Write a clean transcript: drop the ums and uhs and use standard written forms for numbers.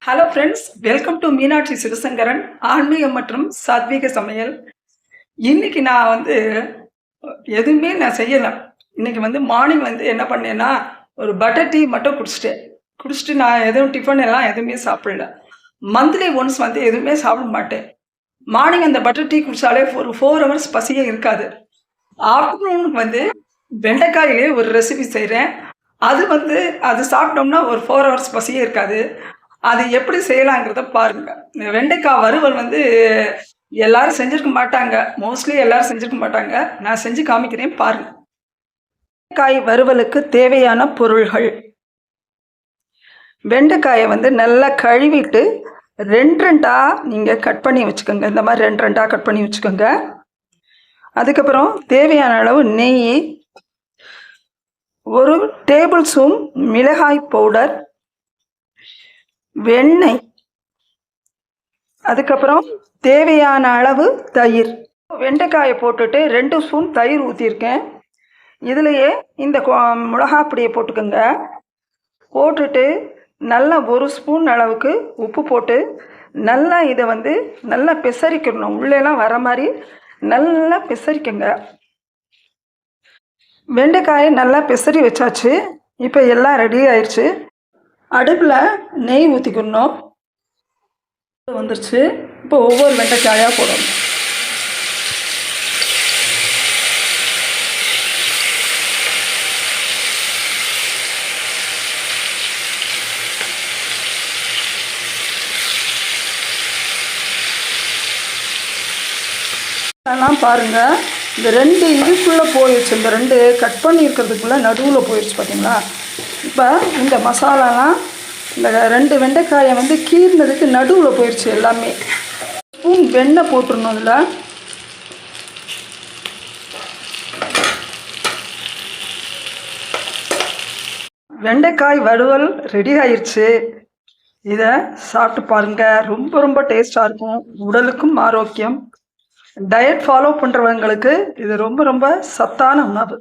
Hello friends, welcome to Meenakshi Sivasankaran ஆன்மீகம் மற்றும் சாத்வீக சமையல். இன்னைக்கு நான் எதுவுமே நான் செய்யலை. இன்னைக்கு மார்னிங் என்ன பண்ணேன்னா, ஒரு பட்டர் டீ மட்டும் குடிச்சிட்டு நான் எதுவும் டிஃபன் எல்லாம் எதுவுமே சாப்பிடல. மந்த்லி ஒன்ஸ் எதுவுமே சாப்பிட மாட்டேன். மார்னிங் அந்த பட்டர் டீ குடிச்சாலே ஒரு 4 ஹவர்ஸ் பசியே இருக்காது. ஆஃப்டர்நூனுக்கு வெண்டைக்காயிலே ஒரு ரெசிபி செய்கிறேன். அது சாப்பிட்டோம்னா ஒரு 4 ஹவர்ஸ் பசியே இருக்காது. அது எப்படி செய்யலாங்கிறத பாருங்க. வெண்டைக்காய் வறுவல் எல்லாரும் செஞ்சிருக்க மாட்டாங்க. மோஸ்ட்லி எல்லாரும் செஞ்சிருக்க மாட்டாங்க. நான் செஞ்சு காமிக்கிறேன் பாருங்க. வெண்டைக்காய் வறுவலுக்கு தேவையான பொருள்கள்: வெண்டைக்காயை நல்லா கழுவிட்டு 2 நீங்கள் கட் பண்ணி வச்சுக்கோங்க. இந்த மாதிரி 2 கட் பண்ணி வச்சுக்கோங்க. அதுக்கப்புறம் தேவையான அளவு நெய், 1 டேபிள் ஸ்பூன் மிளகாய் பவுடர், வெண்ணெய், அதுக்கப்புறம் தேவையான அளவு தயிர். வெண்டைக்காயை போட்டுட்டு 2 ஸ்பூன் தயிர் ஊற்றிருக்கேன். இதுலேயே இந்த மிளகாப்பொடியை போட்டுக்கோங்க. போட்டுட்டு நல்லா 1 ஸ்பூன் அளவுக்கு உப்பு போட்டு நல்லா இதை நல்லா பிசறிக்கணும். உள்ளேலாம் வர மாதிரி நல்லா பிசறிக்கங்க. வெண்டைக்காயை நல்லா பிசறி வச்சாச்சு. இப்போ எல்லாம் ரெடி ஆயிடுச்சு. அடுப்பில் நெய் ஊற்றிக்கணும். வந்துருச்சு. இப்போ ஒவ்வொரு வெண்டைக்காயாக போடணும். அதெல்லாம் பாருங்கள், இந்த 2 இதுக்குள்ளே போயிடுச்சு. இந்த 2 கட் பண்ணி இருக்கிறதுக்குள்ளே நடுவில் போயிடுச்சு பார்த்தீங்களா. இப்போ இந்த மசாலாலாம் இந்த 2 வெண்டைக்காயை கீர்னதுக்கு நடுவில் போயிடுச்சு எல்லாமே. ஸ்பூன் வெண்ணெய் போட்டுடணும். அதில் வெண்டைக்காய் வறுவல் ரெடி ஆயிடுச்சு. இதை சாப்பிட்டு பாருங்கள். ரொம்ப ரொம்ப டேஸ்டாக இருக்கும். உடலுக்கும் ஆரோக்கியம். டயட் ஃபாலோ பண்ணுறவங்களுக்கு இது ரொம்ப ரொம்ப சத்தான உணவு.